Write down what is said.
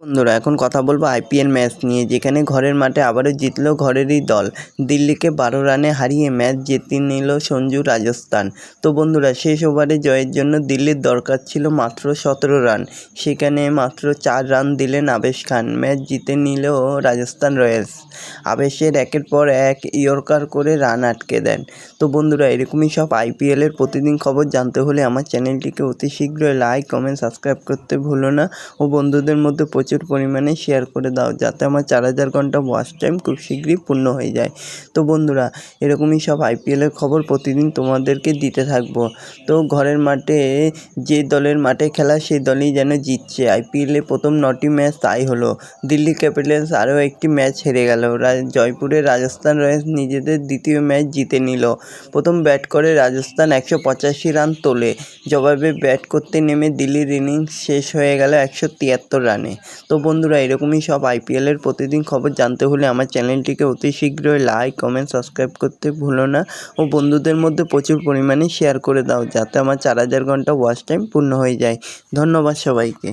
বন্ধুরা এখন কথা বলবো আইপিএল ম্যাচ নিয়ে, যেখানে ঘরের মাঠে আবারও জিতল ঘরেরই দল। দিল্লিকে 12 রানে হারিয়ে ম্যাচ জিতে নিল সঞ্জু রাজস্থান। তো বন্ধুরা শেষ ওভারে জয়ের জন্য দিল্লির দরকার ছিল মাত্র 17 রান, সেখানে মাত্র 4 রান দিলেন আবেশ খান, ম্যাচ জিতে নিল রাজস্থান রয়্যালস। আবেশের একের পর এক ইয়র্কার করে রান আটকে দেন। তো বন্ধুরা এরকমই সব আইপিএলের প্রতিদিন খবর জানতে হলে আমার চ্যানেলটিকে অতি শীঘ্রই লাইক, কমেন্ট, সাবস্ক্রাইব করতে ভুলো না ও বন্ধুদের মধ্যে প্রচুর পরিমাণে শেয়ার করে দাও, যাতে আমার 4000 ঘন্টা ওয়াচ টাইম খুব শীঘ্রই পূর্ণ হয়ে যায়। তো বন্ধুরা এরকমই সব আইপিএলের খবর প্রতিদিন তোমাদেরকে দিতে থাকবো। তো ঘরের মাঠে যে দলের মাঠে খেলা সেই দলই যেন জিতছে। আইপিএলে প্রথম 9টি ম্যাচ তাই হলো। দিল্লি ক্যাপিটালস আরও একটি ম্যাচ হেরে গেল। জয়পুরে রাজস্থান রয়্যালস নিজেদের দ্বিতীয় ম্যাচ জিতে নিল। প্রথম ব্যাট করে রাজস্থান 185 রান তোলে। জবাবে ব্যাট করতে নেমে দিল্লির ইনিংস শেষ হয়ে গেল 173 রানে। তো বন্ধুরা এরকমই সব আইপিএলের প্রতিদিন খবর জানতে হলে আমার চ্যানেলটিকে অতি শীঘ্রই লাইক, কমেন্ট, সাবস্ক্রাইব করতে ভুলো না ও বন্ধুদের মধ্যে প্রচুর পরিমাণে শেয়ার করে দাও, যাতে আমার 4000 ঘন্টা ওয়াচ টাইম পূর্ণ হয়ে যায়। ধন্যবাদ সবাইকে।